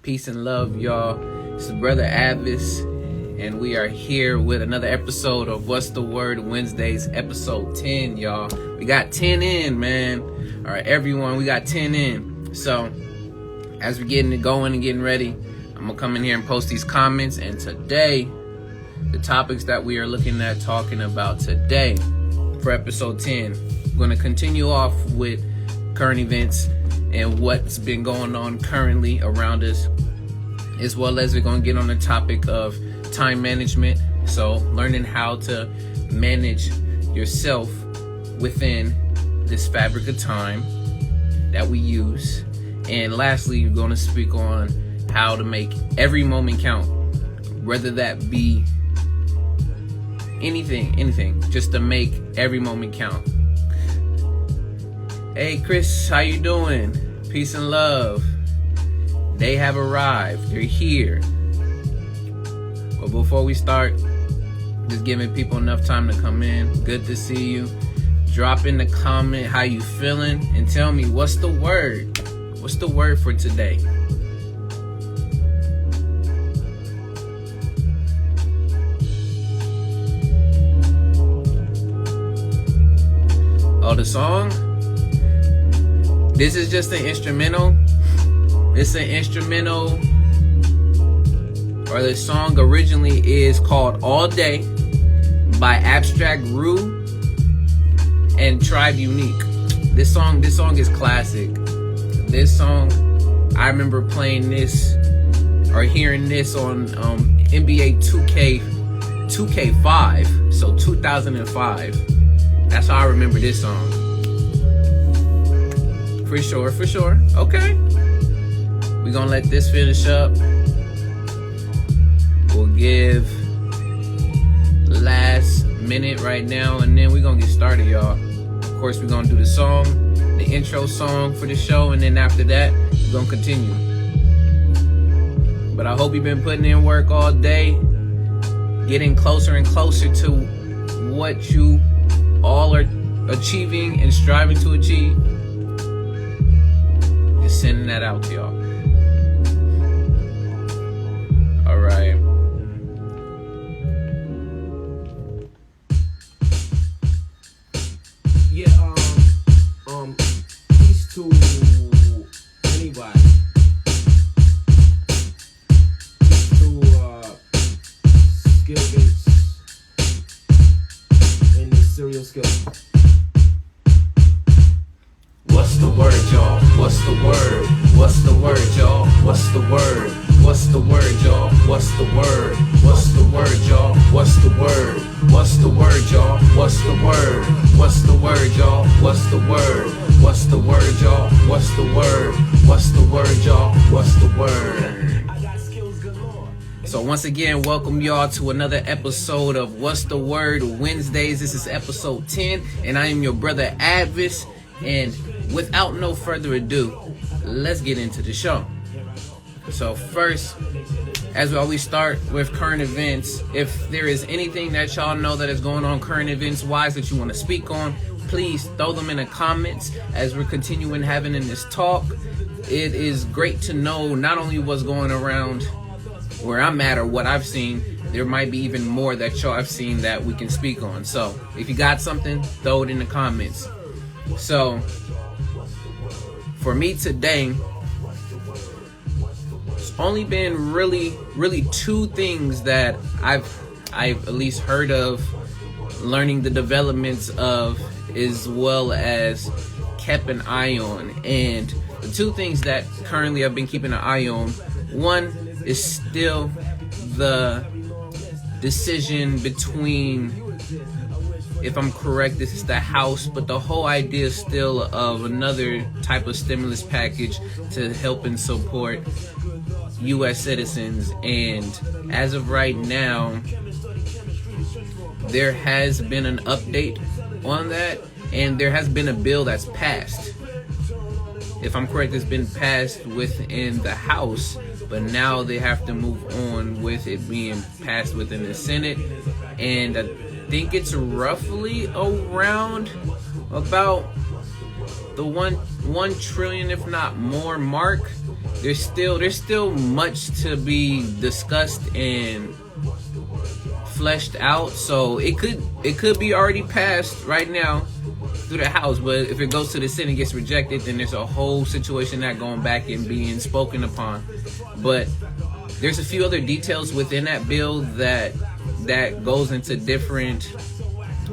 Peace and love, y'all. It's brother A.D.V.I.S.S, and we are here with another episode of What's the Word Wednesdays, episode 10, y'all. We got 10 in, man. All right, everyone, we got 10 in. So, as we're getting it going and getting ready, I'm going to come in here and post these comments. And today, the topics that we are looking at talking about today for episode 10, we're going to continue off with current events and what's been going on currently around us, as well as we're going to get on the topic of time management. So learning how to manage yourself within this fabric of time that we use. And lastly, we're going to speak on how to make every moment count, whether that be anything, just to make every moment count. Hey Chris, how you doing? Peace and love. They have arrived. They're here. But before we start, just giving people enough time to come in. Good to see you. Drop in the comment how you feeling and tell me what's the word. What's the word for today? Oh, the song? This is just an instrumental. It's an instrumental, or the song originally is called All Day by Abstract Rue and Tribe Unique. This song is classic. This song, I remember playing this or hearing this on NBA 2K5, so 2005. That's how I remember this song. For sure. Okay. We're gonna let this finish up. We'll give last minute right now, and then we're gonna get started, y'all. Of course, we're gonna do the song, the intro song for the show, and then after that, we're gonna continue. But I hope you've been putting in work all day, getting closer and closer to what you all are achieving and striving to achieve. Just sending that out to y'all. All right. Yeah, peace to anybody. Peace to Skill Gates and the Serial Skill. What's the word, y'all? What's the word? What's the word, y'all? What's the word? What's the word, y'all? What's the word? What's the word, y'all? What's the word? What's the word, y'all? What's the word? What's the word, y'all? What's the word? What's the word, y'all? What's the word? What's the word, y'all? What's the word? I got skills galore. So once again, welcome y'all to another episode of What's the Word Wednesdays. This is episode 10, and I am your brother A.D.V.I.S.S. And without no further ado, let's get into the show. So first, as we always start with current events, if there is anything that y'all know that is going on current events wise that you want to speak on, please throw them in the comments as we're continuing having in this talk. It is great to know not only what's going around where I'm at or what I've seen, there might be even more that y'all have seen that we can speak on. So if you got something, throw it in the comments. So for me today, it's only been really two things that I've at least heard of, learning the developments of, as well as kept an eye on. And the two things that currently I've been keeping an eye on, one is still the decision between, if I'm correct, this is the House, but the whole idea is still of another type of stimulus package to help and support U.S. citizens. And as of right now, there has been an update on that, and there has been a bill that's passed. If I'm correct, it's been passed within the House, but now they have to move on with it being passed within the Senate. And I think it's roughly around about the 1 trillion, if not more, mark there's still much to be discussed and fleshed out. So it could be already passed right now through the House, but if it goes to the Senate and gets rejected, then there's a whole situation that going back and being spoken upon. But there's a few other details within that bill that goes into different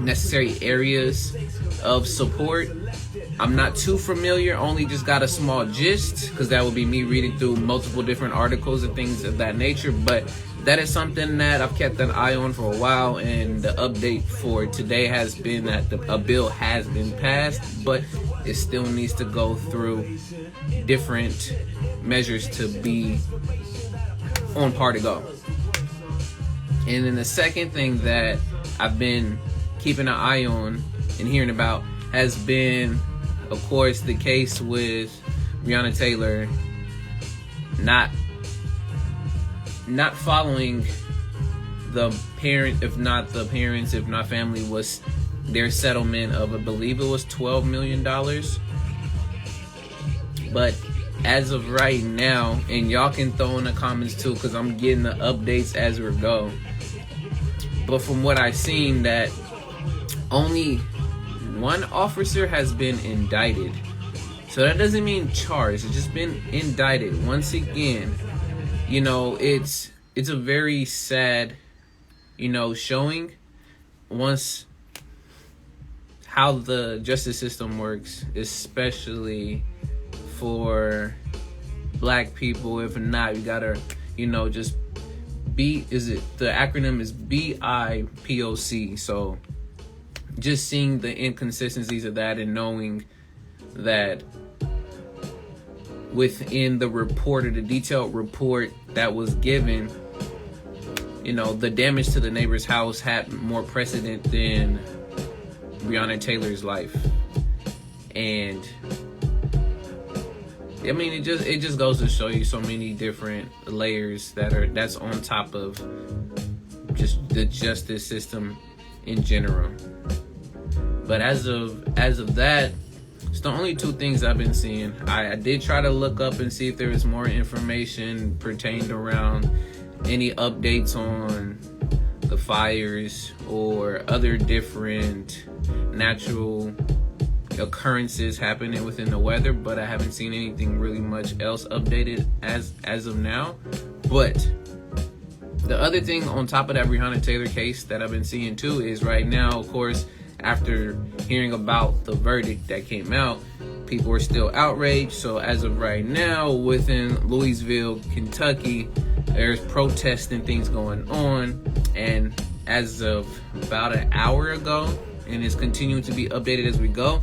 necessary areas of support. I'm not too familiar, only just got a small gist, because that would be me reading through multiple different articles and things of that nature. But that is something that I've kept an eye on for a while, and the update for today has been that a bill has been passed, but it still needs to go through different measures to be on par to go. And then the second thing that I've been keeping an eye on and hearing about has been, of course, the case with Breonna Taylor not following the parent, if not the parents, if not family, was their settlement of, I believe it was $12 million. But as of right now, and y'all can throw in the comments too, because I'm getting the updates as we go. But from what I've seen, that only one officer has been indicted. So that doesn't mean charged. It's just been indicted. Once again, you know, it's a very sad, you know, showing once how the justice system works, especially for black people. If not, you gotta, you know, just the acronym is BIPOC. So just seeing the inconsistencies of that and knowing that within the report, or the detailed report that was given, you know, the damage to the neighbor's house had more precedent than Breonna Taylor's life. And I mean, it just goes to show you so many different layers that's on top of just the justice system in general. But as of that, it's the only two things I've been seeing. I did try to look up and see if there was more information pertained around any updates on the fires or other different natural occurrences happening within the weather, but I haven't seen anything really much else updated as of now. But the other thing on top of that Breonna Taylor case that I've been seeing too is right now, of course, after hearing about the verdict that came out, people are still outraged. So as of right now, within Louisville, Kentucky, there's protests and things going on. And as of about an hour ago, and it's continuing to be updated as we go,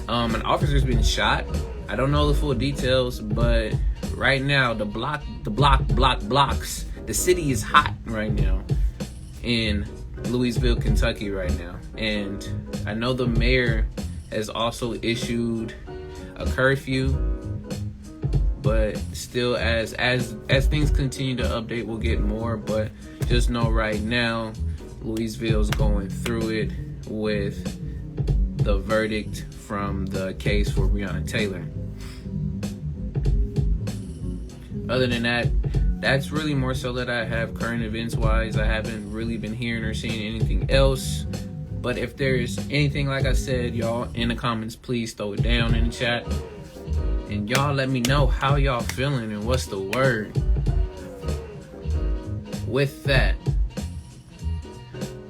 an officer's been shot. I don't know the full details, but right now the blocks, the city is hot right now in Louisville, Kentucky right now. And I know the mayor has also issued a curfew, but still as things continue to update, we'll get more. But just know right now Louisville's going through it with the verdict from the case for Breonna Taylor. Other than that, that's really more so that I have current events wise. I haven't really been hearing or seeing anything else. But if there's anything, like I said, y'all in the comments, please throw it down in the chat. And y'all let me know how y'all feeling and what's the word. With that,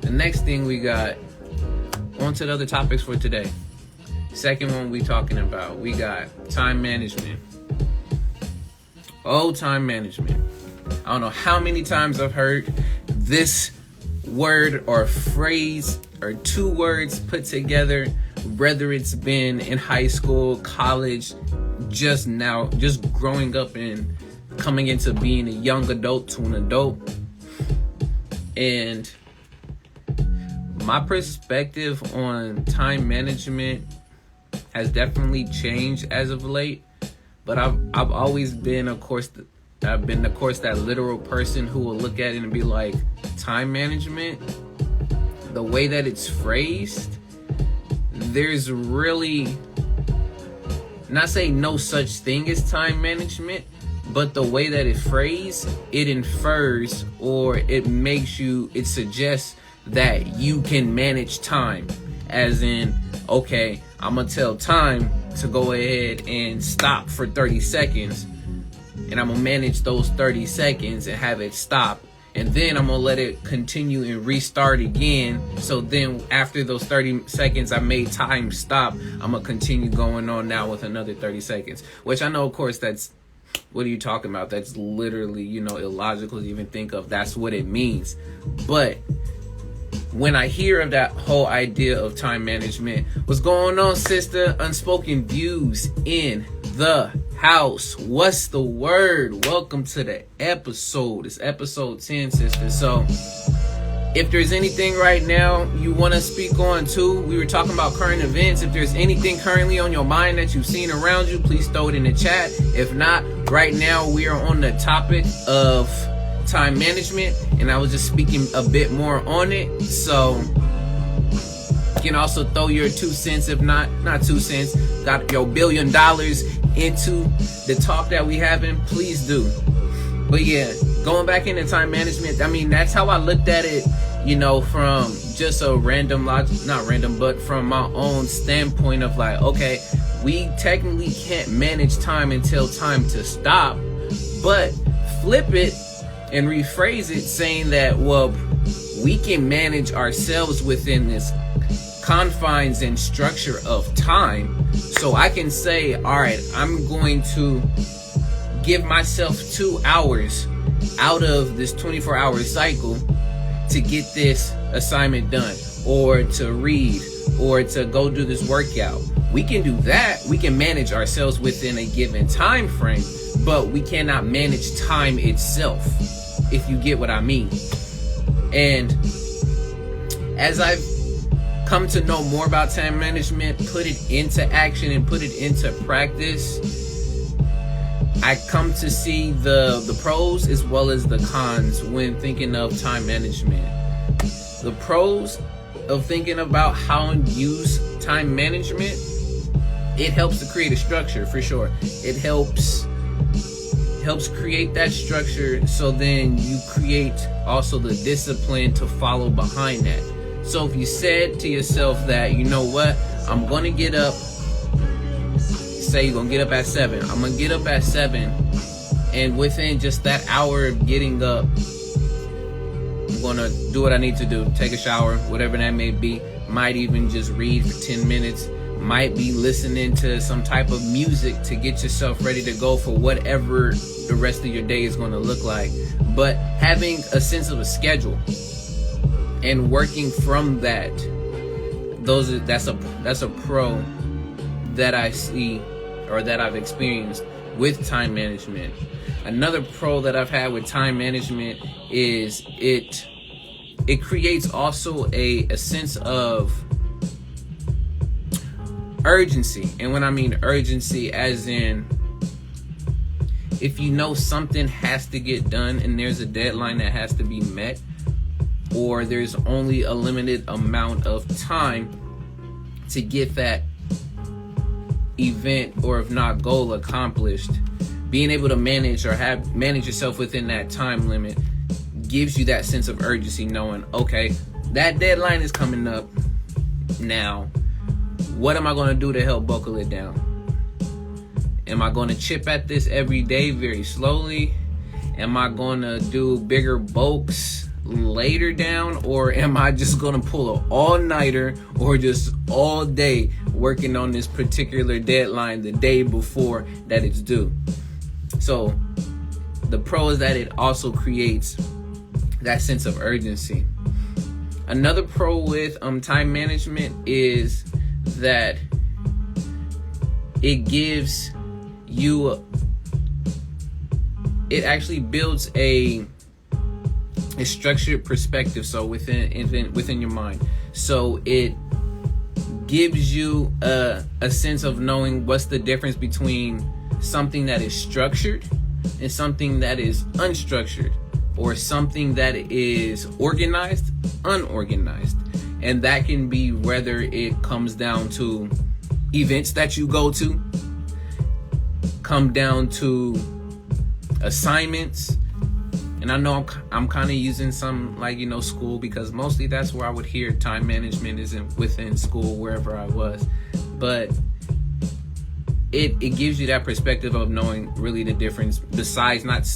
the next thing we got, on to the other topics for today. Second one we talking about, we got time management. Oh, time management. I don't know how many times I've heard this word or phrase or two words put together, whether it's been in high school, college, just growing up and coming into being a young adult to an adult. And my perspective on time management has definitely changed as of late. But I've always been, of course, that literal person who will look at it and be like, time management, the way that it's phrased, there's really not say no such thing as time management, but the way that it's phrased, it infers, or it suggests that you can manage time. As in, okay, I'm gonna tell time to go ahead and stop for 30 seconds, and I'm gonna manage those 30 seconds and have it stop, and then I'm gonna let it continue and restart again. So then after those 30 seconds I made time stop, I'm gonna continue going on now with another 30 seconds, which I know, of course, that's, what are you talking about? That's literally, illogical to even think of. That's what it means. But when I hear of that whole idea of time management, what's going on, sister? Unspoken Views in the house. What's the word? Welcome to the episode. It's episode 10, sister. So if there's anything right now you want to speak on too, we were talking about current events. If there's anything currently on your mind that you've seen around you, please throw it in the chat. If not, right now we are on the topic of time management, and I was just speaking a bit more on it. So you can also throw your 2 cents, if not 2 cents, got your $1 billion into the talk that we having, please do. But yeah, going back into time management, I mean, that's how I looked at it, from just a random logic, not random, but from my own standpoint of like, okay, we technically can't manage time and tell time to stop, but flip it and rephrase it saying that, well, we can manage ourselves within this confines and structure of time. So I can say, all right, I'm going to give myself 2 hours out of this 24-hour cycle to get this assignment done, or to read, or to go do this workout. We can do that. We can manage ourselves within a given time frame, but we cannot manage time itself, if you get what I mean. And as I've come to know more about time management, put it into action and put it into practice, I come to see the pros as well as the cons when thinking of time management. The pros of thinking about how to use time management, it helps to create a structure for sure. It helps create that structure, so then you create also the discipline to follow behind that. So if you said to yourself that, you know what, I'm going to get up, say you're going to get up at 7. I'm going to get up at 7, and within just that hour of getting up, I'm going to do what I need to do. Take a shower, whatever that may be. Might even just read for 10 minutes. Might be listening to some type of music to get yourself ready to go for whatever the rest of your day is going to look like. But having a sense of a schedule and working from that, that's a pro that I see, or that I've experienced with time management. Another pro that I've had with time management is it creates also a sense of urgency. And when I mean urgency, as in, if you know something has to get done and there's a deadline that has to be met, or there's only a limited amount of time to get that event, or if not goal, accomplished, being able to manage yourself within that time limit gives you that sense of urgency, knowing, okay, that deadline is coming up now. What am I going to do to help buckle it down? Am I going to chip at this every day very slowly? Am I going to do bigger bulks later down? Or am I just going to pull an all-nighter or just all day working on this particular deadline the day before that it's due? So the pro is that it also creates that sense of urgency. Another pro with time management is that it gives you, it actually builds a structured perspective, so within your mind. So it gives you a sense of knowing what's the difference between something that is structured and something that is unstructured, or something that is organized, unorganized. And that can be whether it comes down to events that you go to, come down to assignments, and I know I'm kind of using some school, because mostly that's where I would hear time management is within school, wherever I was. But it gives you that perspective of knowing really the difference, besides not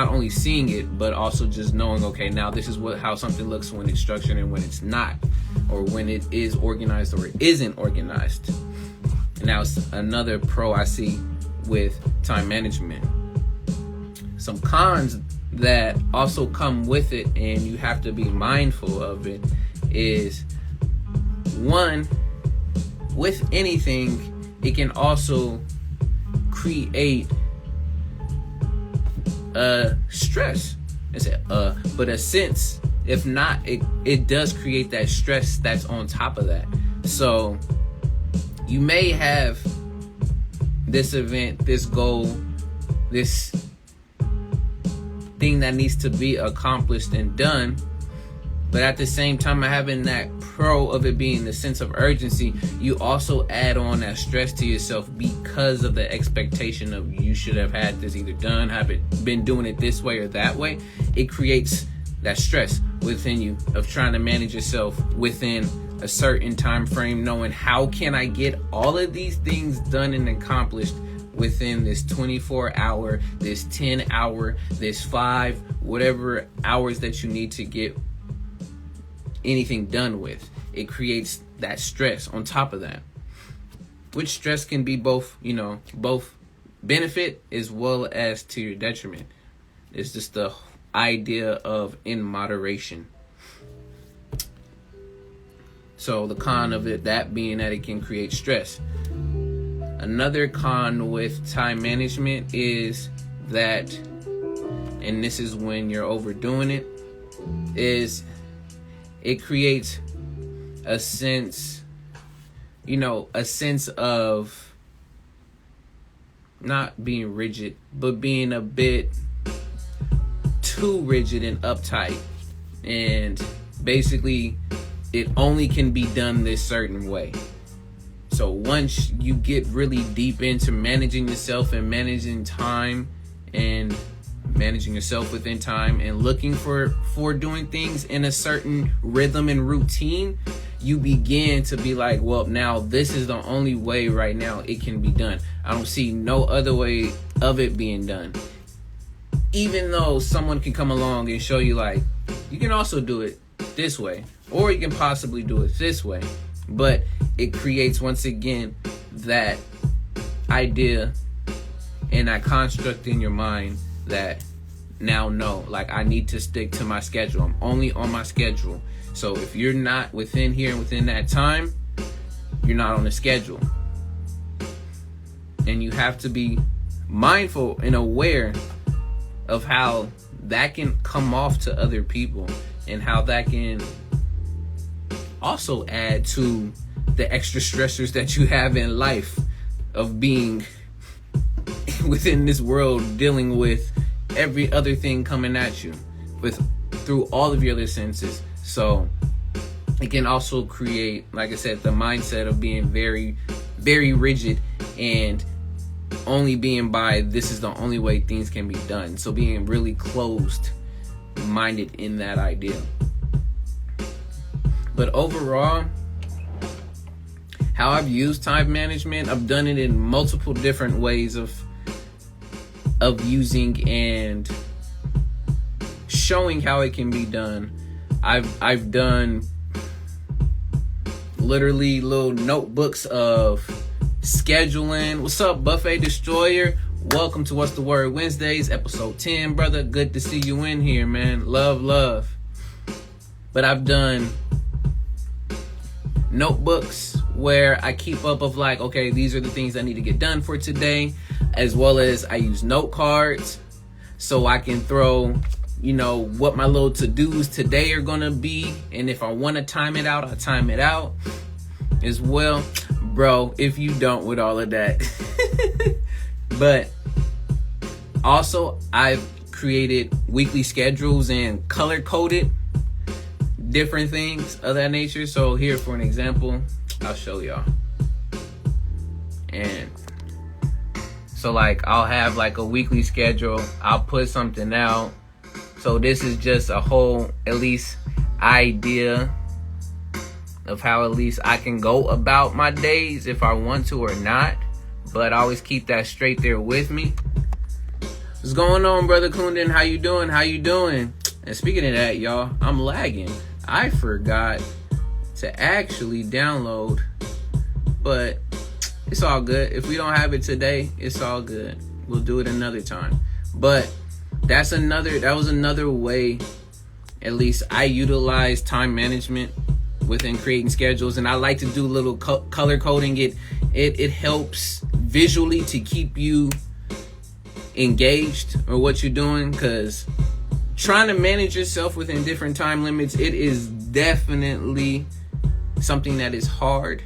only seeing it, but also just knowing, okay, now this is how something looks when it's structured and when it's not, or when it is organized or it isn't organized. And now it's another pro I see with time management. Some cons that also come with it, and you have to be mindful of it, is one, with anything, it can also create stress. But a sense, if not, it does create that stress that's on top of that. So you may have this event, this goal, this thing that needs to be accomplished and done, but at the same time, having that pro of it being the sense of urgency, you also add on that stress to yourself because of the expectation of you should have had this either done, have it been doing it this way or that way. It creates that stress within you of trying to manage yourself within a certain time frame, knowing how can I get all of these things done and accomplished within this 24-hour, this 10-hour, this 5, whatever hours that you need to get anything done with. It creates that stress on top of that, which stress can be both benefit as well as to your detriment. It's just the idea of in moderation. So the con of it, that being that it can create stress. Another con with time management is that, and this is when you're overdoing it, is it creates a sense of not being rigid, but being a bit too rigid and uptight. And basically, it only can be done this certain way. So once you get really deep into managing yourself and managing time and managing yourself within time and looking for doing things in a certain rhythm and routine, you begin to be like, well, now this is the only way right now it can be done. I don't see no other way of it being done. Even though someone can come along and show you, like, you can also do it this way, or you can possibly do it this way. But it creates, once again, that idea and that construct in your mind that now, no, like, I need to stick to my schedule. I'm only on my schedule. So if you're not within here and within that time, you're not on the schedule. And you have to be mindful and aware of how that can come off to other people, and how that can also add to the extra stressors that you have in life of being within this world, dealing with every other thing coming at you through all of your other senses. So it can also create, like I said, the mindset of being very, very rigid and only being by, this is the only way things can be done. So being really closed minded in that idea. But overall, how I've used time management, I've done it in multiple different ways of using and showing how it can be done. I've done literally little notebooks of scheduling. What's up, Buffet Destroyer? Welcome to What's the Word Wednesdays, episode 10, brother. Good to see you in here, man. Love. But I've done notebooks where I keep up of, like, okay, these are the things I need to get done for today, as well as I use note cards so I can throw, what my little to-dos today are gonna be, and if I want to time it out, I'll time it out as well. Bro, if you don't with all of that. But also, I've created weekly schedules and color-coded different things of that nature. So here, for an example, I'll show y'all. And So like I'll have like a weekly schedule. I'll put something out. So this is just a whole at least idea of how at least I can go about my days if I want to or not. But I always keep that straight there with me. What's going on, Brother Kunden? How you doing? How you doing? And speaking of that, y'all, I'm lagging. I forgot to actually download, but it's all good. If we don't have it today, it's all good. We'll do it another time. But that was another way, at least I utilize time management within creating schedules. And I like to do a little color coding. It helps visually to keep you engaged or what you're doing, because trying to manage yourself within different time limits, it is definitely something that is hard,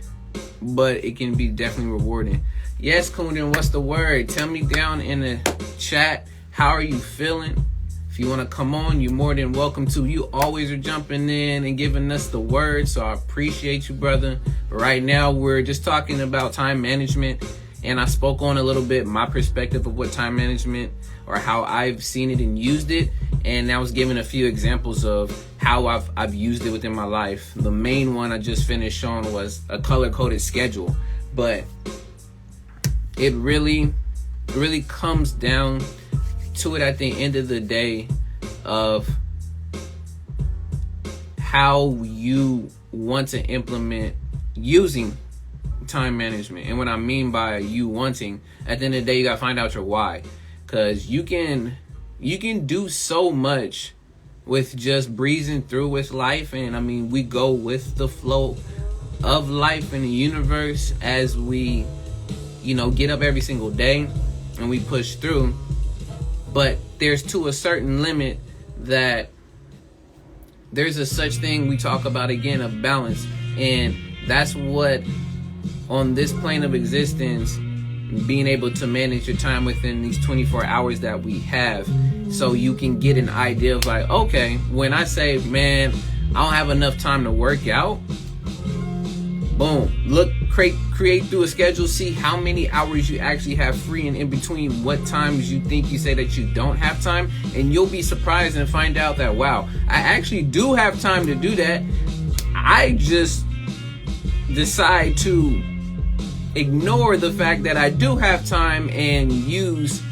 but it can be definitely rewarding. Yes, Kunden, what's the word? Tell me down in the chat, how are you feeling? If you want to come on, you're more than welcome to. You always are jumping in and giving us the word, so I appreciate you, brother. But right now, we're just talking about time management, and I spoke on a little bit my perspective of what time management or how I've seen it and used it. And I was giving a few examples of how I've used it within my life. The main one I just finished showing was a color-coded schedule. But it really comes down to it at the end of the day of how you want to implement using time management. And what I mean by you wanting, at the end of the day, you gotta find out your why. Because you can do so much with just breezing through with life. And I mean, we go with the flow of life in the universe as we, get up every single day and we push through. But there's to a certain limit that there's a such thing we talk about again of balance. And that's what on this plane of existence, being able to manage your time within these 24 hours that we have, so you can get an idea of like, okay, when I say, man, I don't have enough time to work out, boom, look, create through a schedule, see how many hours you actually have free, and in between what times you think you say that you don't have time, and you'll be surprised and find out that, wow, I actually do have time to do that. I just decide to ignore the fact that I do have time and use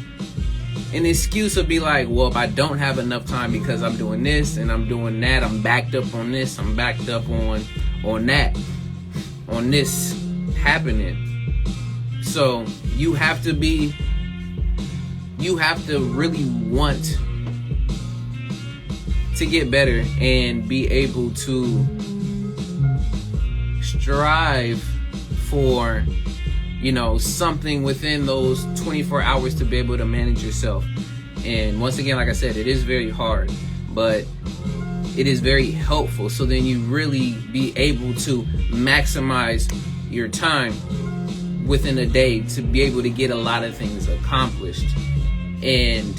an excuse of be like, well, if I don't have enough time because I'm doing this and I'm doing that, I'm backed up on this, I'm backed up on that, on this happening. So you have to really want to get better and be able to strive for something within those 24 hours to be able to manage yourself. And once again, like I said, it is very hard, but it is very helpful. So then you really be able to maximize your time within a day to be able to get a lot of things accomplished. And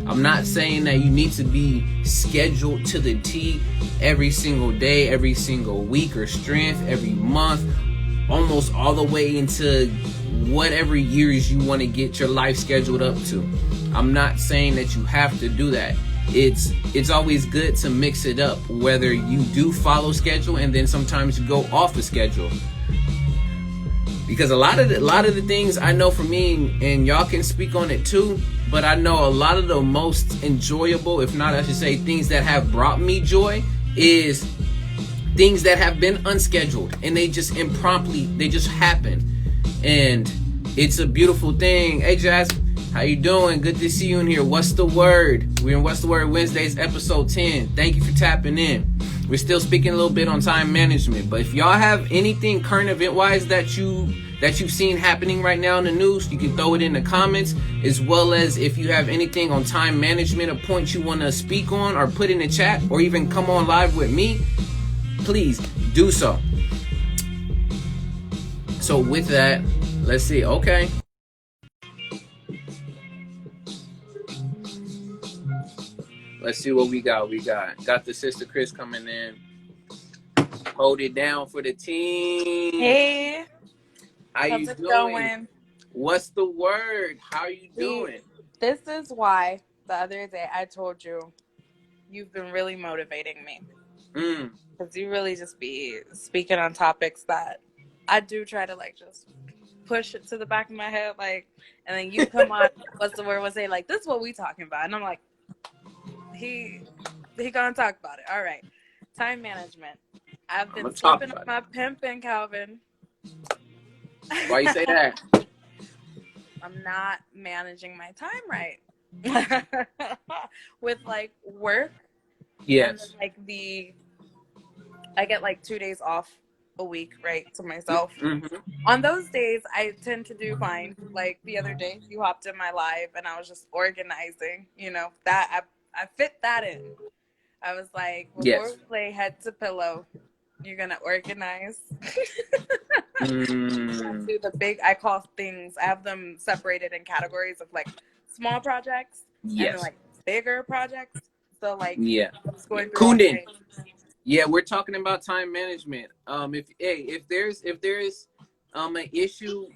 I'm not saying that you need to be scheduled to the T every single day, every single week, or strength every month, almost all the way into whatever years you want to get your life scheduled up to. I'm not saying that you have to do that. It's always good to mix it up, whether you do follow schedule and then sometimes you go off the schedule. Because a lot of the things I know for me, and y'all can speak on it too, but I know a lot of the most enjoyable, if not I should say, things that have brought me joy is things that have been unscheduled and they just they just happen. And it's a beautiful thing. Hey Jazz, how you doing? Good to see you in here. What's the word? We're in What's the Word Wednesdays, episode 10. Thank you for tapping in. We're still speaking a little bit on time management, but if y'all have anything current event wise that you've seen happening right now in the news, you can throw it in the comments, as well as if you have anything on time management, a point you want to speak on, or put in the chat, or even come on live with me, please do so. So with that, let's see. Okay. Let's see what we got. Got the sister Chris coming in. Hold it down for the team. Hey. How How's you it doing? going? What's the word? How are you See, doing? this is why the other day I told you you've been really motivating me Mm, because you really just be speaking on topics that I do try to like just push it to the back of my head, like, and then you come on. What's the word? We'll say like, "This is what we talking about," and I'm like, he he gonna talk about it. All right, time management. I've I'm been gonna talk slipping on about it. my pimping, Calvin. Why you say that? I'm not managing my time right. With like work and then Yes. like I get like 2 days off a week, right, to myself. Mm-hmm. On those days I tend to do fine. Like the other day you hopped in my live and I was just organizing, that I fit that in. I was like, before Yes. we lay head to pillow, you're gonna organize. Mm, Do the big, I call things, I have them separated in categories of like small projects and then yes. like bigger projects. So like Yeah. I was Yeah. going through, Kundin. okay. Yeah, we're talking about time management. If there's an issue,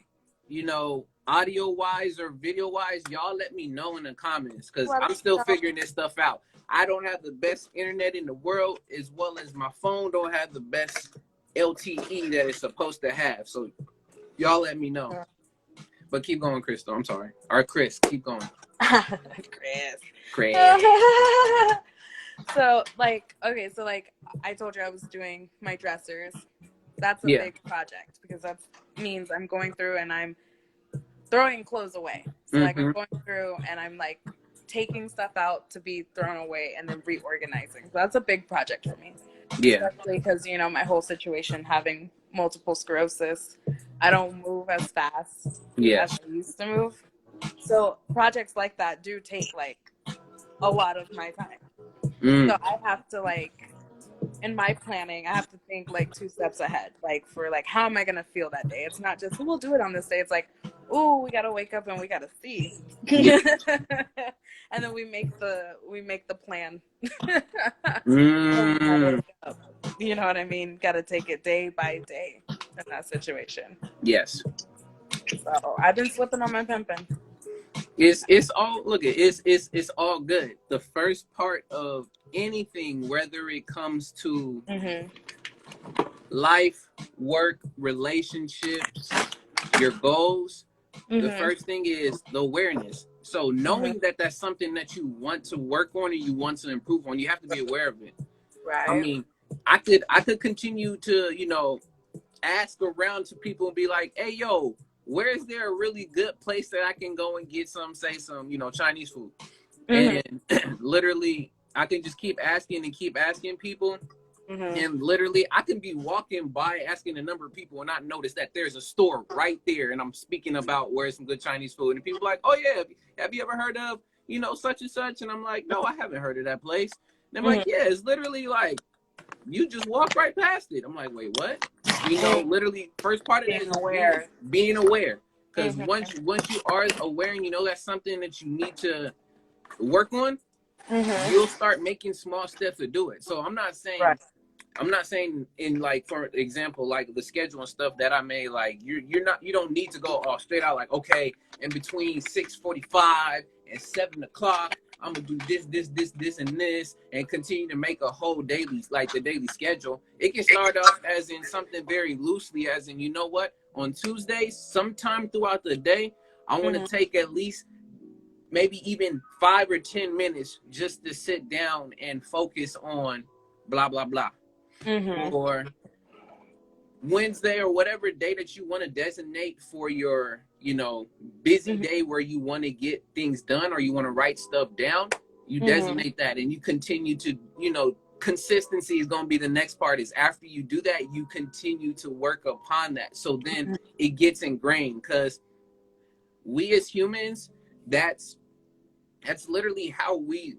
audio wise or video wise, y'all let me know in the comments because Let I'm us still know. figuring this stuff out. I don't have the best internet in the world, as well as my phone don't have the best LTE that it's supposed to have. So y'all let me know. But keep going, Crystal. I'm sorry. Or Chris, keep going. Chris. Chris. So like, okay, so like I told you I was doing my dressers. That's a Yeah. big project because that means I'm going through and I'm throwing clothes away. So like I'm Mm-hmm. going through and I'm like taking stuff out to be thrown away and then reorganizing. So that's a big project for me, Yeah. especially because my whole situation having multiple sclerosis. I don't move as fast as Yes. I used to move. So projects like that do take like a lot of my time. So Mm. I have to like in my planning, I have to think like 2 steps ahead. Like for like how am I gonna feel that day? It's not just we'll do it on this day. It's like, oh, we gotta wake up and we gotta see. Yeah. And then we make the plan. When we gotta Mm. wake up. You know what I mean? Gotta take it day by day in that situation. Yes. So I've been slipping on my pimping. It's all look at it's all good. The first part of anything, whether it comes to Mhm. life, work, relationships, your goals, the Mhm. first thing is the awareness. So Mhm. knowing that that's something that you want to work on and you want to improve on, you have to be aware of it. I Right. mean, I could continue to ask around to people and be like, hey, yo, where is there a really good place that I can go and get some Chinese food? Mhm. And literally, I can just keep asking and keep asking people. Mhm. And literally, I can be walking by asking a number of people and not notice that there's a store right there. And I'm speaking about where's some good Chinese food. And people are like, oh, yeah, have you ever heard of, such and such? And I'm like, no, I haven't heard of that place. And I'm like, Mhm. yeah, it's literally like, you just walk right past it. I'm like, wait, what? Mhm. Literally, first part of that Being is just being aware. being aware. Because Mhm. once you are aware and you know that's something that you need to work on, Mhm. you'll start making small steps to do it. So Right. I'm not saying in like for example like the schedule and stuff that I made like you don't need to go all straight out like okay in between 6:45 and 7 o'clock I'm gonna do this and this and continue to make a whole daily like the daily schedule. It can start off as in something very loosely as in you know what on Tuesdays sometime throughout the day I want to Mhm. take at least maybe even 5 or 10 minutes just to sit down and focus on blah blah blah Mhm. or Wednesday or whatever day that you want to designate for your, busy Mhm. day where you want to get things done or you want to write stuff down, you Mhm. designate that and you continue to, consistency is going to be the next part is after you do that, you continue to work upon that. So then Mhm. it gets ingrained because we as humans, that's literally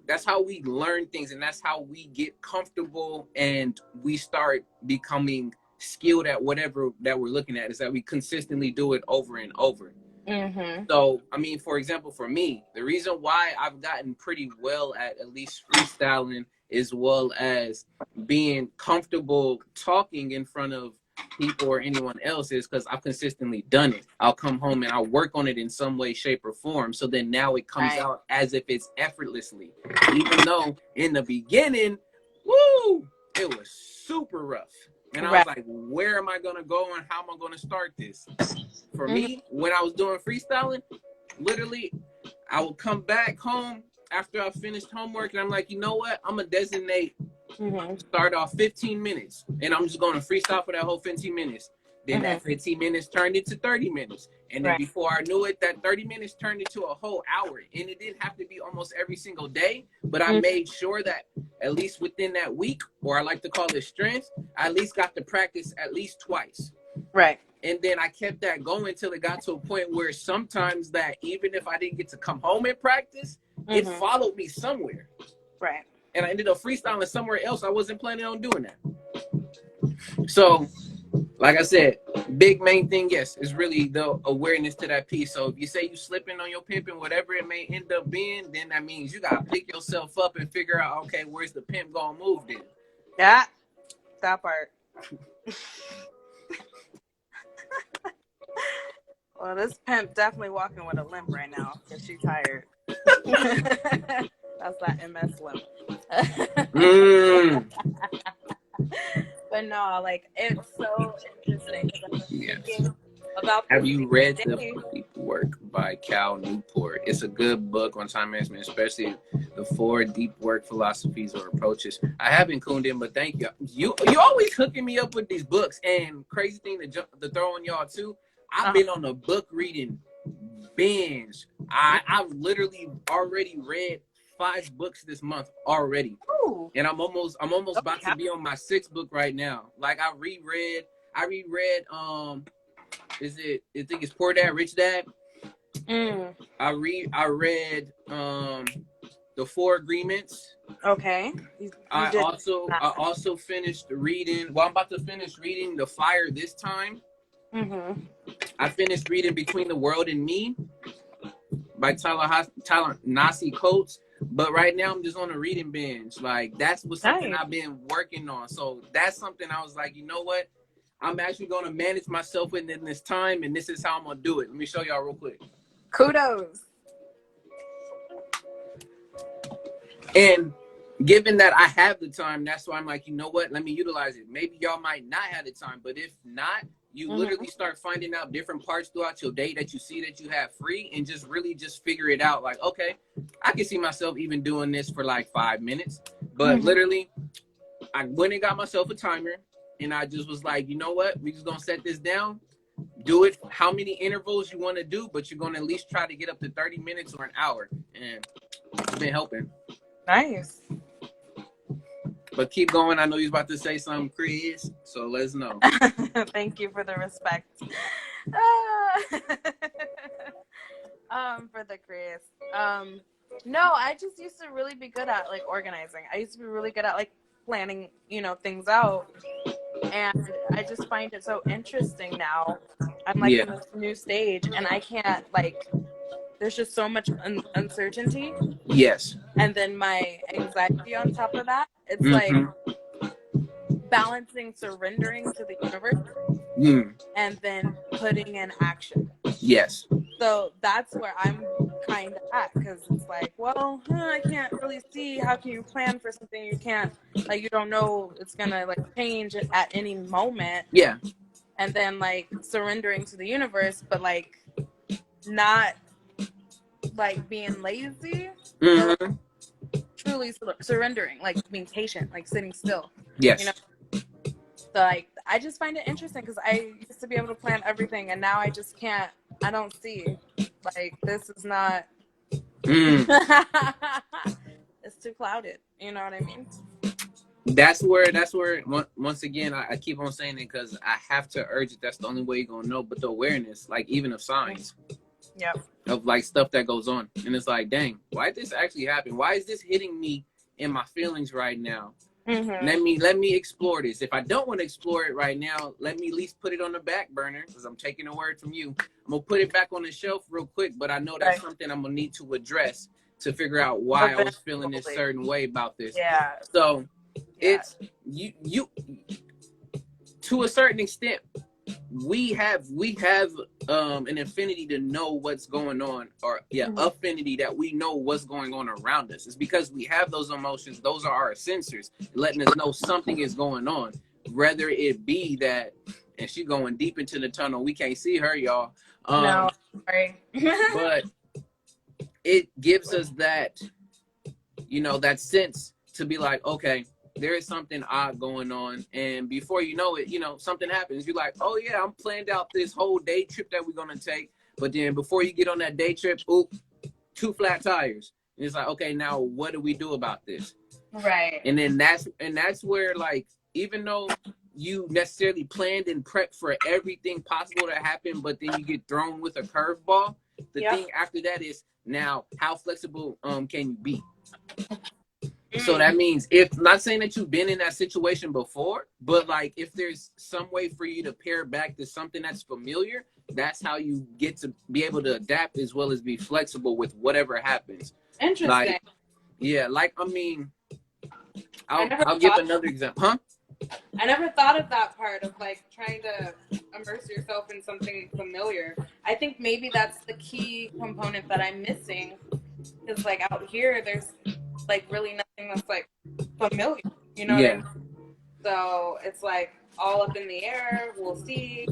that's how we learn things and that's how we get comfortable and we start becoming skilled at whatever that we're looking at is that we consistently do it over and over. Mhm. So I mean for example for me the reason why I've gotten pretty well at least freestyling as well as being comfortable talking in front of people or anyone else is because I've consistently done it. I'll come home and I'll work on it in some way, shape, or form. So then now it comes out as if it's effortlessly. Even though in the beginning, woo, it was super rough. And I was like, where am I going to go and how am I going to start this? For me, when I was doing freestyling, literally, I would come back home after I finished homework and I'm like, you know what? I'm going to designate, start off 15 minutes and I'm just going to freestyle for that whole 15 minutes. Then that 15 minutes turned into 30 minutes. And then before I knew it, that 30 minutes turned into a whole hour. And it didn't have to be almost every single day, but I made sure that at least within that week, or I like to call it strength, I at least got to practice at least twice. Right. And then I kept that going until it got to a point where sometimes that even if I didn't get to come home and practice, it followed me somewhere. Right. And I ended up freestyling somewhere else. I wasn't planning on doing that. So, like I said, big main thing, yes, is really the awareness to that piece. So if you say you slipping on your pimping, whatever it may end up being, then that means you got to pick yourself up and figure out, okay, where's the pimp going to move then? Yeah, that part. Well, this pimp definitely walking with a limp right now because she's tired. That's that MS limp. But no, like, it's so interesting because I'm thinking about Have you read The Deep Work by Cal Newport? It's a good book on time management, especially the 4 deep work philosophies or approaches. I haven't cooned in, but thank you. You always hooking me up with these books. And crazy thing to throw on y'all too, I've been on a book reading binge. I've literally already read 5 books this month already. Ooh. And I'm almost about to be on my 6th book right now. Like I reread I think it's Poor Dad, Rich Dad. I read The 4 Agreements. Okay. I also finished reading. Well, I'm about to finish reading The Fire this time. I finished reading Between the World and Me by Ta-Nehisi Coates. But right now I'm just on a reading binge. Like that's what something I've been working on. So that's something I was like, you know what? I'm actually going to manage myself within this time, and this is how I'm going to do it. Let me show y'all real quick. Kudos. And given that I have the time, that's why I'm like, you know what? Let me utilize it. Maybe y'all might not have the time, but if not, you literally start finding out different parts throughout your day that you see that you have free and just really just figure it out. Like, okay, I can see myself even doing this for like 5 minutes. But literally, I went and got myself a timer. And I just was like, you know what? We just going to set this down. Do it how many intervals you want to do, but you're going to at least try to get up to 30 minutes or an hour. And it's been helping. Nice. But keep going. I know you're about to say something, Chris. So let's know. Thank you for the respect. For the Chris. No, I just used to really be good at like organizing. I used to be really good at like planning, things out. And I just find it so interesting now. I'm like in this new stage and I can't there's just so much uncertainty. Yes. And then my anxiety on top of that. It's like balancing surrendering to the universe and then putting in action. Yes. So that's where I'm kind of at because it's like, well, I can't really see. How can you plan for something you can't, you don't know it's going to change at any moment. Yeah. And then surrendering to the universe, but not being lazy, but truly surrendering, being patient, sitting still. Yes. So I just find it interesting because I used to be able to plan everything and now I just can't. I don't see. This is not. It's too clouded. You know what I mean? That's where once again I keep on saying it because I have to urge it. That's the only way you're gonna know. But the awareness, even of signs, of stuff that goes on, and it's dang, why did this actually happen? Why is this hitting me in my feelings right now? Let me explore this. If I don't want to explore it right now, let me at least put it on the back burner because I'm taking a word from you. I'm gonna put it back on the shelf real quick, but I know that's something I'm gonna need to address to figure out why I was feeling this certain way about this. Yeah. So it's you to a certain extent, we have an affinity to know what's going on, or affinity that we know what's going on around us. It's because we have those emotions. Those are our sensors letting us know something is going on, whether it be that, and she going deep into the tunnel, we can't see her, y'all. No, sorry. But it gives us that, that sense to be like, okay, there is something odd going on. And before you know it, something happens. You're like, oh yeah, I'm planned out this whole day trip that we're going to take. But then before you get on that day trip, oop, 2 flat tires. And it's like, okay, now what do we do about this? Right. And then that's where, like, even though you necessarily planned and prepped for everything possible to happen, but then you get thrown with a curveball, the thing after that is, now how flexible can you be? So that means, if not saying that you've been in that situation before, but like if there's some way for you to pair back to something that's familiar, that's how you get to be able to adapt as well as be flexible with whatever happens. Interesting. Like, yeah, like, I mean, I'll give another example. Huh? I never thought of that part of like trying to immerse yourself in something familiar. I think maybe that's the key component that I'm missing. Because like out here, there's like really nothing that's like familiar. You know what I mean? So it's like all up in the air. We'll see.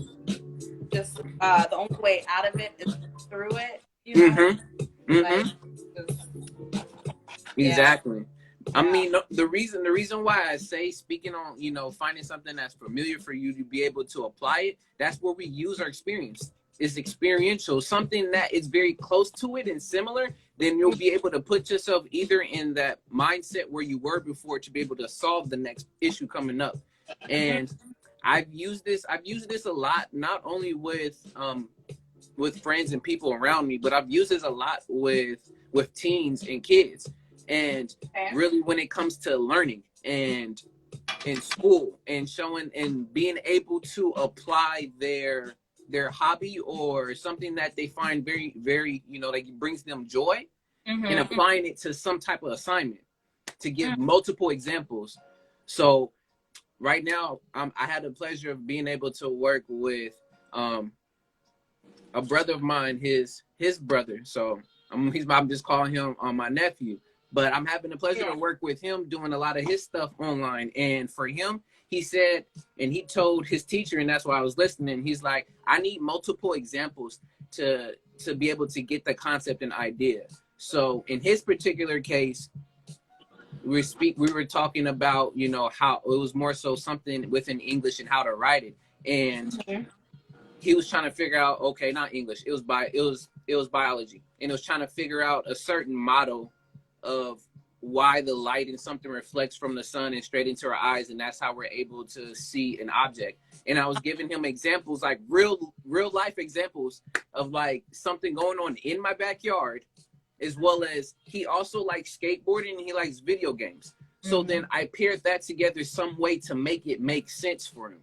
Just the only way out of it is through it. You know? Like, just, exactly. I mean, the reason why I say, speaking on, finding something that's familiar for you to be able to apply it, that's where we use our experience. It's experiential, something that is very close to it and similar, then you'll be able to put yourself either in that mindset where you were before to be able to solve the next issue coming up. And I've used this a lot, not only with friends and people around me, but I've used this a lot with teens and kids. And really, when it comes to learning and in school and showing and being able to apply their hobby or something that they find very, very, like brings them joy, and applying it to some type of assignment, to give multiple examples. So right now, I had the pleasure of being able to work with a brother of mine, his brother. So I'm just calling him my nephew. But I'm having the pleasure to work with him doing a lot of his stuff online. And for him, he said, and he told his teacher, and that's why I was listening, he's like, I need multiple examples to be able to get the concept and idea. So in his particular case, we were talking about, how it was more so something within English and how to write it. And he was trying to figure out, okay, not English, it was biology. And it was trying to figure out a certain model of why the light in something reflects from the sun and straight into our eyes, and that's how we're able to see an object. And I was giving him examples, like real life examples of like something going on in my backyard, as well as he also likes skateboarding and he likes video games. So then I paired that together some way to make it make sense for him.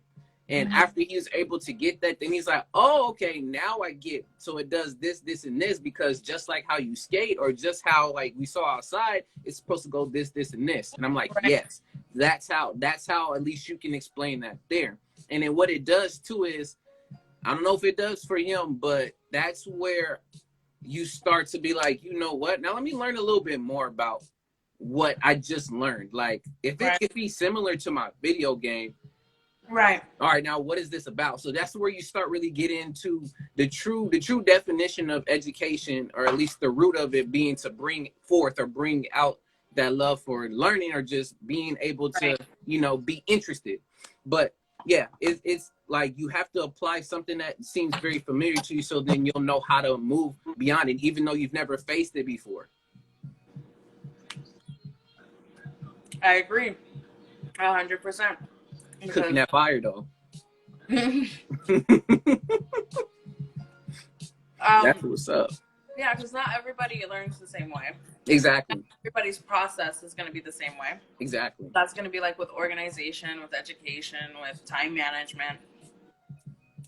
And after he was able to get that, then he's like, oh, okay, now I get. So it does this, this, and this, because just like how you skate, or just how like we saw outside, it's supposed to go this, this, and this. And I'm like, yes, that's how at least you can explain that there. And then what it does too is, I don't know if it does for him, but that's where you start to be like, you know what? Now let me learn a little bit more about what I just learned. Like if it could be similar to my video game, right. All right, now what is this about? So that's where you start really getting into the true definition of education, or at least the root of it being to bring forth or bring out that love for learning, or just being able to, be interested. But yeah, it's like you have to apply something that seems very familiar to you, so then you'll know how to move beyond it, even though you've never faced it before. I agree 100%. Cooking that fire though. That's what's up. Yeah, because not everybody learns the same way. Exactly. Not everybody's process is going to be the same way. Exactly. That's going to be like with organization, with education, with time management.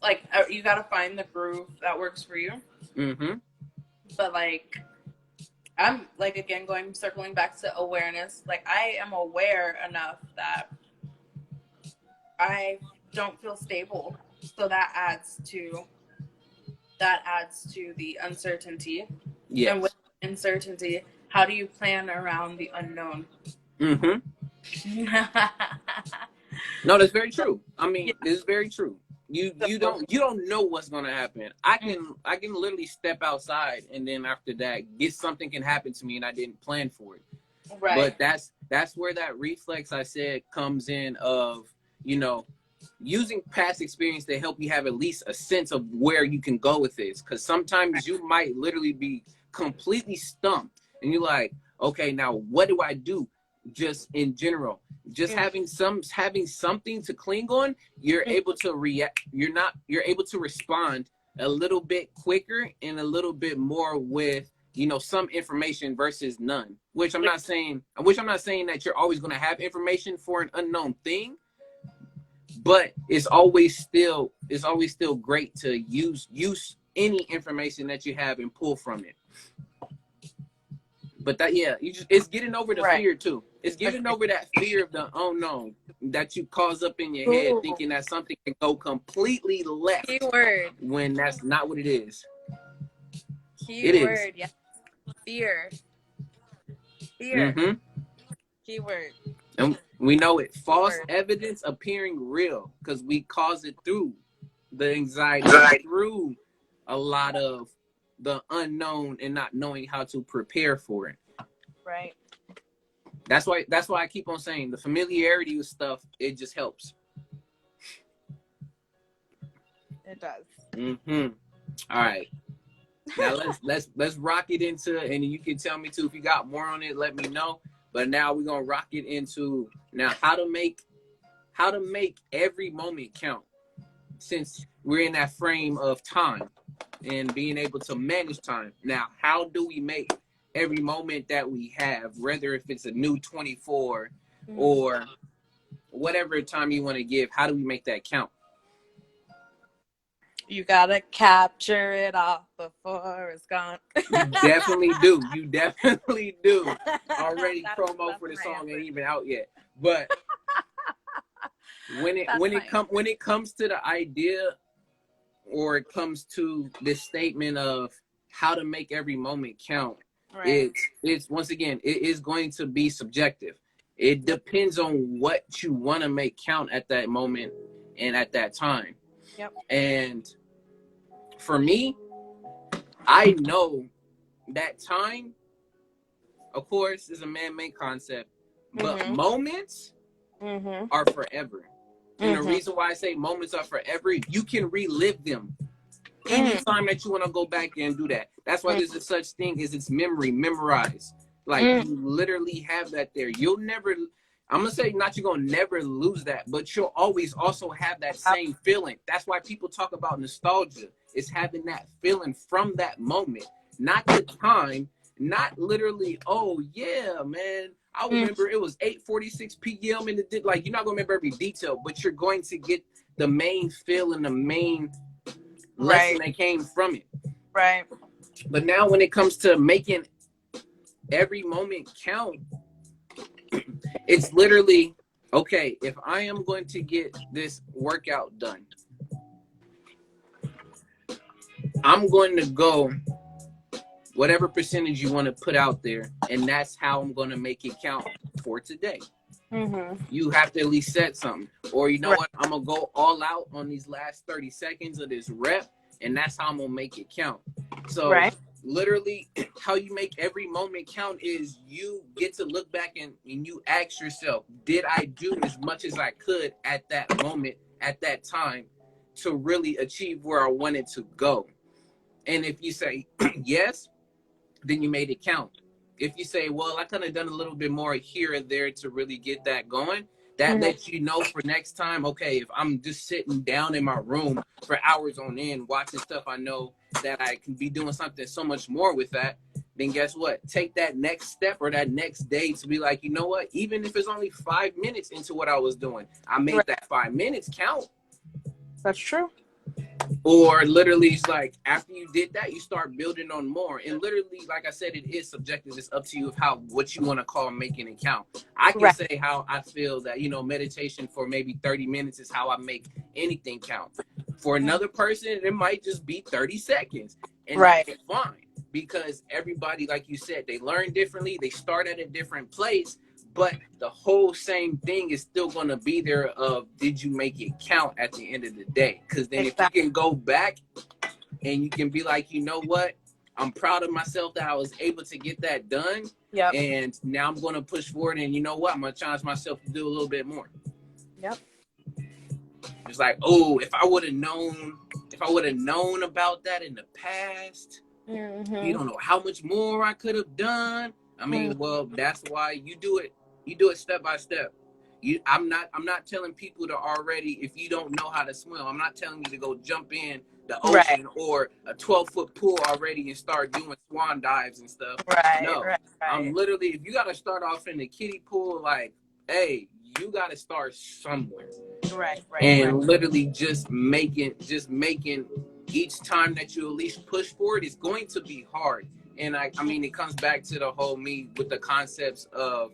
Like you got to find the groove that works for you. But like, I'm like, again, circling back to awareness. Like I am aware enough that I don't feel stable. So that adds to the uncertainty. Yes. And with uncertainty, how do you plan around the unknown? Mm-hmm. Yeah. No, that's very true. I mean, it's very true. You don't know what's gonna happen. I can literally step outside and then after that, something can happen to me and I didn't plan for it. Right. But that's where that reflex I said comes in of, you know, using past experience to help you have at least a sense of where you can go with this. Because sometimes you might literally be completely stumped and you're like, okay, now what do I do? Just in general, just having something to cling on, you're able to react. You're able to respond a little bit quicker and a little bit more with, you know, some information versus none. Which I'm not saying that you're always going to have information for an unknown thing, but it's always still great to use any information that you have and pull from it. But it's getting over the fear too. It's getting over that fear of the unknown that you cause up in your head, thinking that something can go completely left. Keyword. When that's not what it is. Keyword. Yeah. Fear. Mm-hmm. Keyword. And we know it. False evidence appearing real because we cause it through the anxiety, through a lot of the unknown and not knowing how to prepare for it. Right. That's why I keep on saying the familiarity with stuff, it just helps. It does. Mm-hmm. All right. Now let's rock it into, and you can tell me too if you got more on it, let me know. But now we're gonna rock it into how to make every moment count, since we're in that frame of time and being able to manage time. Now, how do we make every moment that we have, whether if it's a new 24 or whatever time you want to give, how do we make that count? You gotta capture it all before it's gone. You definitely do. Already promo for the song ain't even out yet. But when it comes to the idea, or it comes to this statement of how to make every moment count, it's once again, it is going to be subjective. It depends on what you want to make count at that moment and at that time. Yep. And for me, I know that time, of course, is a man-made concept, but moments are forever. And the reason why I say moments are forever, you can relive them anytime that you want to go back and do that. That's why there's a such thing as it's memorized. Like you literally have that there. You'll never, I'm gonna say not you're gonna never lose that, but you'll always also have that same feeling. That's why people talk about nostalgia. It's having that feeling from that moment, not the time, not literally, oh yeah, man, I remember it was 8:46 p.m. and it did, like, you're not gonna remember every detail, but you're going to get the main feel and the main lesson that came from it. Right. But now when it comes to making every moment count, it's literally, okay, if I am going to get this workout done, I'm going to go whatever percentage you want to put out there, and that's how I'm going to make it count for today. You have to at least set something. Or you know what? I'm going to go all out on these last 30 seconds of this rep, and that's how I'm going to make it count. So literally how you make every moment count is you get to look back and you ask yourself, did I do as much as I could at that moment, at that time, to really achieve where I wanted to go? And if you say yes, then you made it count. If you say, well, I kind of done a little bit more here and there to really get that going, that lets you know for next time, okay, if I'm just sitting down in my room for hours on end watching stuff, I know that I can be doing something so much more with that. Then guess what? Take that next step or that next day to be like, you know what? Even if it's only 5 minutes into what I was doing, I made that 5 minutes count. That's true. Or literally, it's like after you did that, you start building on more. And literally, like I said, it is subjective. It's up to you of how what you want to call making it count. I can Right. say how I feel that meditation for maybe 30 minutes is how I make anything count. For another person, it might just be 30 seconds, and Right. that's fine because everybody, like you said, they learn differently. They start at a different place, but the whole same thing is still going to be there of did you make it count at the end of the day? Because then if you Exactly. can go back and you can be like, you know what, I'm proud of myself that I was able to get that done, Yep. and now I'm going to push forward, and you know what, I'm going to challenge myself to do a little bit more. Yep. It's like, oh, if I would have known about that in the past, you don't know how much more I could have done. I mean, well, that's why you do it. You do it step by step. I'm not telling people to already, if you don't know how to swim, I'm not telling you to go jump in the Right. ocean or a 12-foot pool already and start doing swan dives and stuff. Right. No, Right. I'm Right. literally, if you got to start off in the kiddie pool, like, hey, you got to start somewhere. Right. Right. Right. And literally just making each time that you at least push for it is going to be hard. And I mean, it comes back to the whole me with the concepts of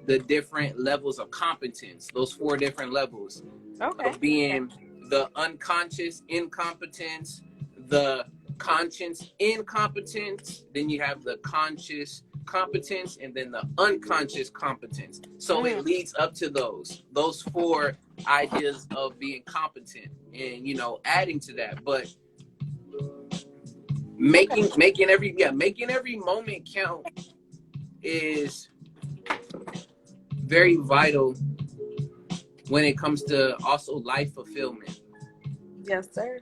the different levels of competence, those 4 different levels Okay. of being the unconscious incompetence, the conscious incompetence, then you have the conscious competence, and then the unconscious competence. So it leads up to those 4 ideas of being competent, and adding to that. But making every moment count is very vital when it comes to also life fulfillment. Yes, sir.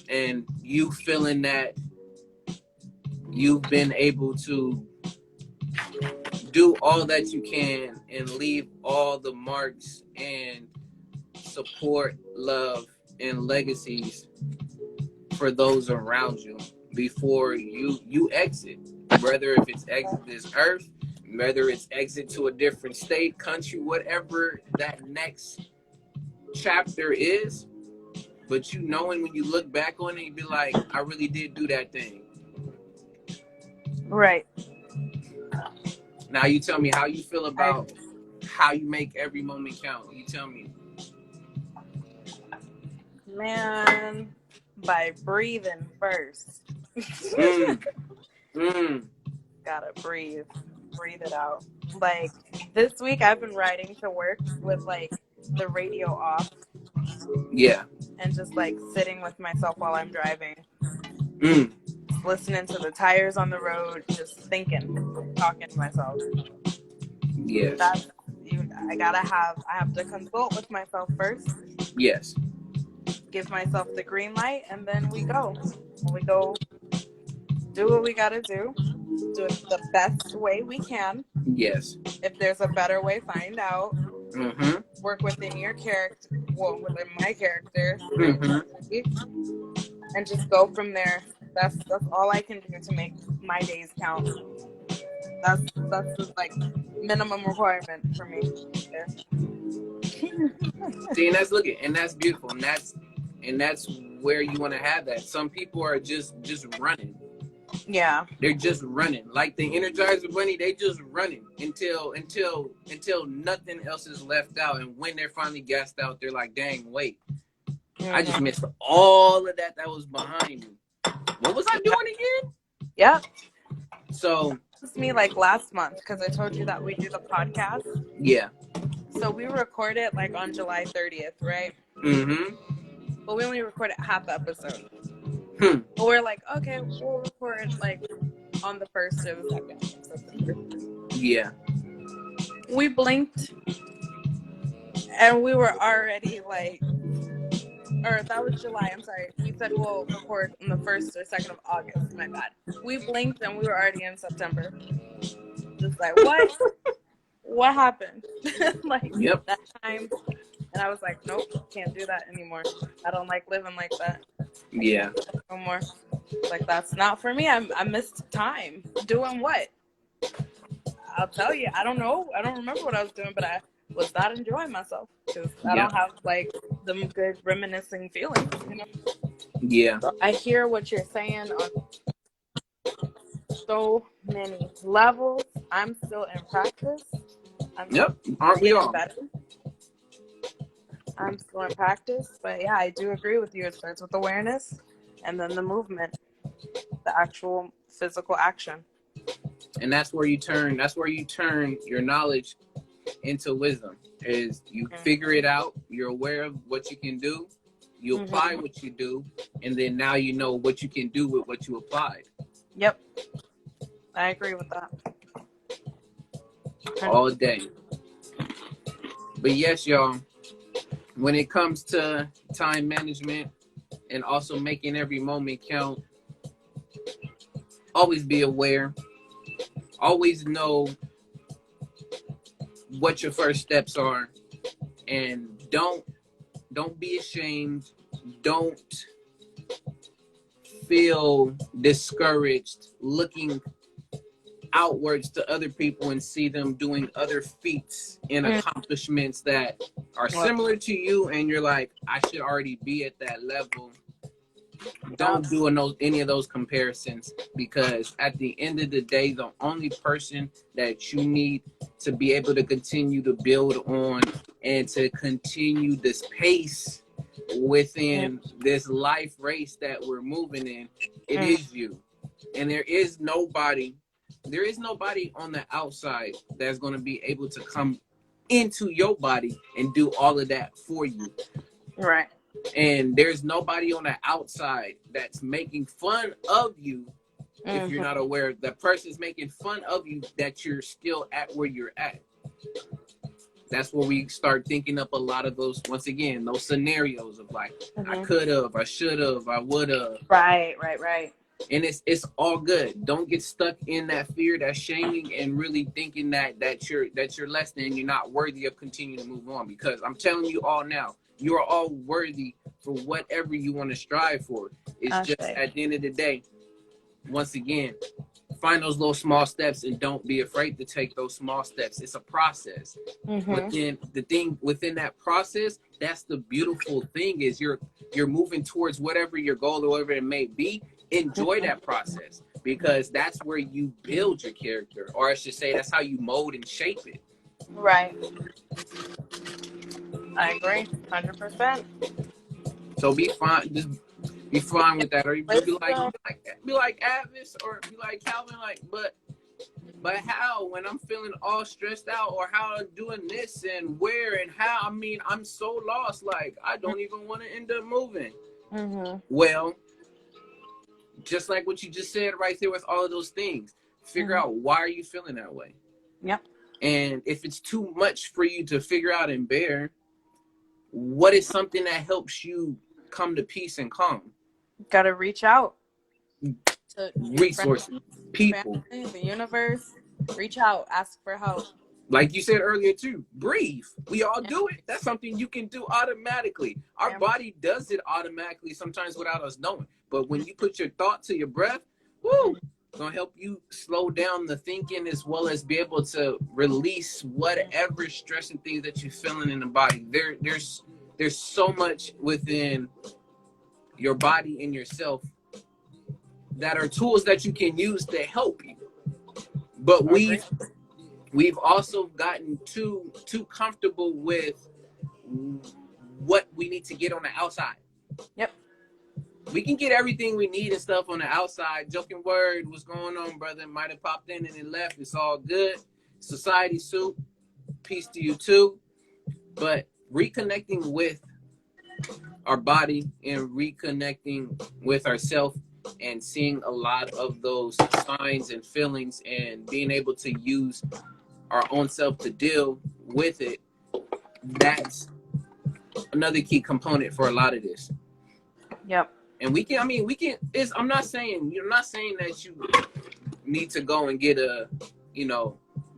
And you feeling that you've been able to do all that you can and leave all the marks and support, love, and legacies for those around you before you exit. Whether if it's exit this earth, whether it's exit to a different state, country, whatever that next chapter is. But knowing when you look back on it, you be like, I really did do that thing. Right. Now you tell me how you feel about how you make every moment count. You tell me. Man, by breathing first. Gotta breathe. Breathe it out. Like this week I've been riding to work with like the radio off. Yeah. And just like sitting with myself while I'm driving. Just listening to the tires on the road, just thinking, talking to myself. Yes. I have to consult with myself first. Yes. Give myself the green light, and then we go. We go do what we gotta do it the best way we can. Yes. If there's a better way, find out. Mm-hmm. Work within your character, within my character, and just go from there. That's all I can do to make my days count. That's like minimum requirement for me. See, and that's beautiful, and that's where you want to have that. Some people are just running. Yeah. They're just running. Like the Energizer Bunny, they just running until nothing else is left out. And when they're finally gassed out, they're like, dang, wait. I just missed all of that was behind me. What was I doing again? Yep. So it's me like last month because I told you that we do the podcast. Yeah. So we record it like on July 30th, right? Mm-hmm. But we only recorded half the episode. But we're like, okay, we'll record like on the 1st or the 2nd of September. Yeah. We blinked and we were already like, or that was July, I'm sorry. We said we'll record on the 1st or 2nd of August, my bad. We blinked and we were already in September. Just like, what? What happened? Like, yep. That time. And I was like, nope, can't do that anymore. I don't like living like that. Yeah. No more. Like, that's not for me. I missed time. Doing what? I'll tell you. I don't know. I don't remember what I was doing, but I was not enjoying myself because I don't have, like, them good reminiscing feelings, Yeah. So I hear what you're saying on so many levels. I'm still in practice. I'm Yep. Aren't we getting all? better. I'm still in practice, but yeah, I do agree with you. It starts with awareness and then the movement, the actual physical action. And that's where you turn. That's where you turn your knowledge into wisdom. Is you figure it out. You're aware of what you can do. You apply Mm-hmm. what you do, and then now you know what you can do with what you applied. Yep, I agree with that. 100%. All day. But yes, y'all, when it comes to time management and also making every moment count, always be aware. Always know what your first steps are, and don't be ashamed. Don't feel discouraged looking outwards to other people and see them doing other feats and accomplishments that are similar to you, and you're like, I should already be at that level. Don't do any of those comparisons, because at the end of the day, the only person that you need to be able to continue to build on and to continue this pace within this life race that we're moving in, it is you. And there is nobody on the outside that's going to be able to come into your body and do all of that for you. Right. And there's nobody on the outside that's making fun of you. If you're not aware, that person's making fun of you, that you're still at where you're at. That's where we start thinking up a lot of those, once again, those scenarios of like, I could have, I should have, I would have. Right. And it's all good. Don't get stuck in that fear, that shaming, and really thinking that you're less than, you're not worthy of continuing to move on. Because I'm telling you all now, you are all worthy for whatever you want to strive for. It's just at the end of the day, once again, find those little small steps and don't be afraid to take those small steps. It's a process. Within that process, that's the beautiful thing, is you're moving towards whatever your goal or whatever it may be. Enjoy that process, because that's where you build your character, or I should say that's how you mold and shape it. Right. I agree, 100%. So be fine. Just be fine with that, or you be like A.D.V.I.S. or be like Calvin, like, but how, when I'm feeling all stressed out, or how I'm doing this and where and how, I mean, I'm so lost, like I don't even want to end up moving. Well, just like what you just said right there with all of those things, figure out, why are you feeling that way? Yep. And if it's too much for you to figure out and bear, what is something that helps you come to peace and calm? Gotta reach out to resources, people, family, the universe. Reach out, ask for help. Like you said earlier too, breathe. We all do it. That's something you can do automatically. Our body does it automatically sometimes without us knowing. But when you put your thought to your breath, woo, it's gonna help you slow down the thinking, as well as be able to release whatever stress and things that you're feeling in the body. There's so much within your body and yourself that are tools that you can use to help you. But we've also gotten too comfortable with what we need to get on the outside. Yep. We can get everything we need and stuff on the outside. Joking word, what's going on, brother? Might have popped in and then left. It's all good. Society soup. Peace to you too. But reconnecting with our body and reconnecting with ourselves and seeing a lot of those signs and feelings and being able to use our own self to deal with it, that's another key component for a lot of this. Yep. And I'm not saying that you need to go and get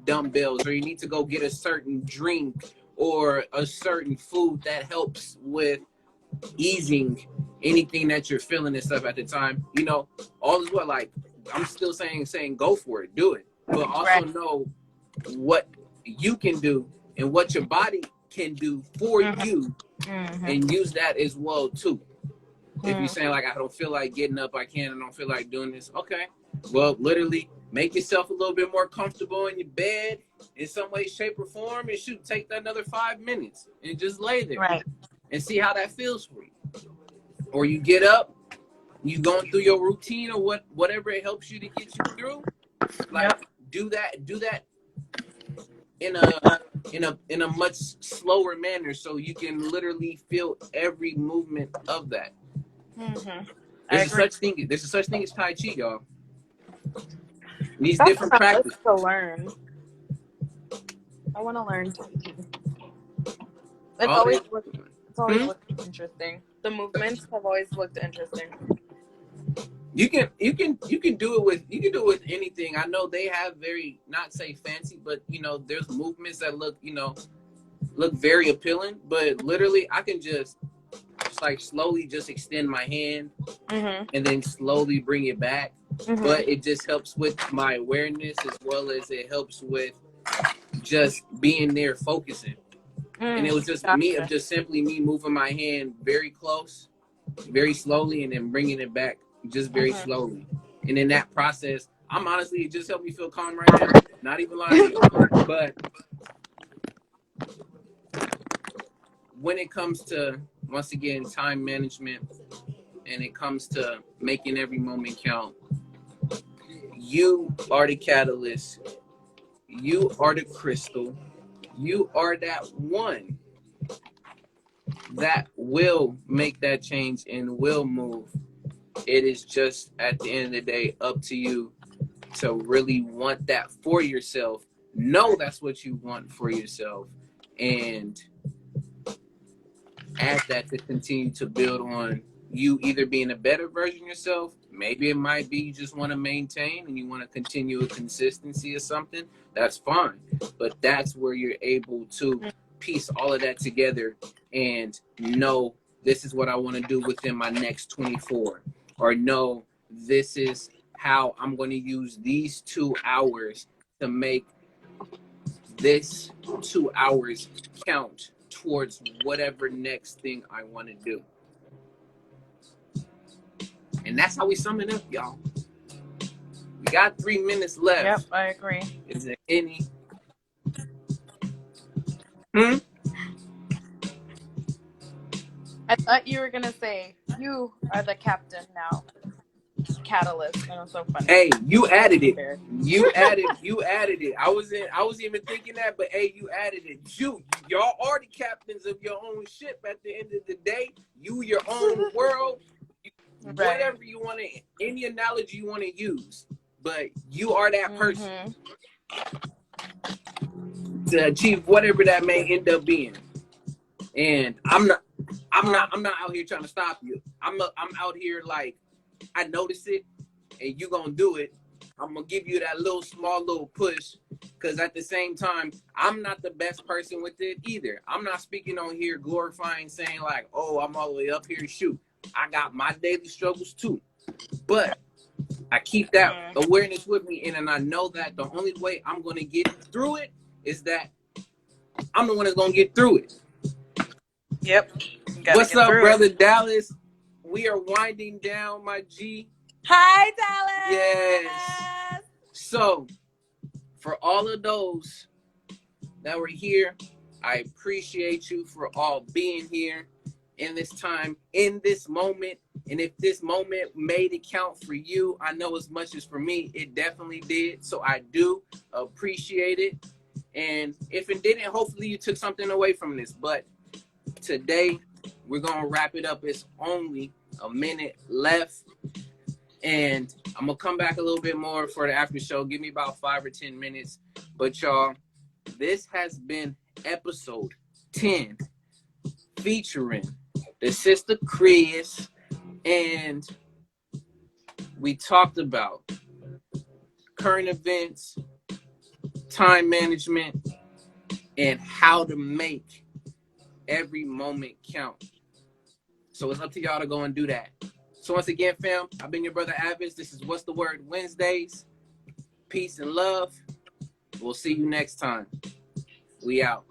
dumbbells, or you need to go get a certain drink or a certain food that helps with easing anything that you're feeling and stuff at the time. All is well. Like, I'm still saying go for it, do it, but also know what you can do and what your body can do for you, and use that as well too. If you're saying like I don't feel like getting up, I don't feel like doing this. Okay, well, literally make yourself a little bit more comfortable in your bed in some way, shape, or form, and shoot, take that another 5 minutes and just lay there and see how that feels for you. Or you get up, you going through your routine or whatever it helps you to get you through. Like do that in a much slower manner so you can literally feel every movement of that. There's a such thing as Tai Chi, y'all. These That's different on my practices. list to learn. I want to learn Tai Chi. It's always looked interesting. The movements have always looked interesting. You can do it with anything. I know they have very, not say fancy, but there's movements that look very appealing, but literally I can just like slowly just extend my hand and then slowly bring it back. But it just helps with my awareness as well as it helps with just being there focusing. And it was just simply me moving my hand very close, very slowly, and then bringing it back just very slowly. And in that process, it just helped me feel calm right now. Not even lying to you. But when it comes to, once again, time management, and it comes to making every moment count, you are the catalyst. You are the crystal. You are that one that will make that change and will move. It is just at the end of the day up to you to really want that for yourself. Know that's what you want for yourself, and add that to continue to build on you either being a better version of yourself. Maybe it might be you just want to maintain and you want to continue a consistency or something. That's fine. But that's where you're able to piece all of that together and know this is what I want to do within my next 24. Or no, this is how I'm going to use these 2 hours to make this 2 hours count towards whatever next thing I want to do. And that's how we sum it up, y'all. We got 3 minutes left. Yep, I agree. Is there any? I thought you were gonna say you are the captain now. Catalyst. That was so funny. Hey, you added it. You added it. I was even thinking that, but hey, you added it. Y'all are the captains of your own ship at the end of the day. You your own world. Whatever you want to, any analogy you want to use, but you are that person to achieve whatever that may end up being. And I'm not out here trying to stop you. I'm out here like, I notice it and you gonna do it. I'm gonna give you that small little push, because at the same time, I'm not the best person with it either. I'm not speaking on here glorifying, saying like, oh, I'm all the way up here. Shoot, I got my daily struggles too, but I keep that awareness with me, and I know that the only way I'm gonna get through it is that I'm the one that's gonna get through it. Yep. What's up, brother Dallas? We are winding down, my G. Hi, Dallas. Yes. So, for all of those that were here, I appreciate you for all being here in this time, in this moment. And if this moment made it count for you, I know as much as for me, it definitely did. So I do appreciate it. And if it didn't, hopefully you took something away from this. But today, we're going to wrap it up. It's only a minute left. And I'm going to come back a little bit more for the after show. Give me about 5 or 10 minutes. But y'all, this has been episode 10 featuring the sister Chris. And we talked about current events, time management, and how to make every moment count. So it's up to y'all to go and do that. So once again, fam, I've been your brother A.D.V.I.S. This is What's the Word Wednesdays. Peace and love. We'll see you next time. We out.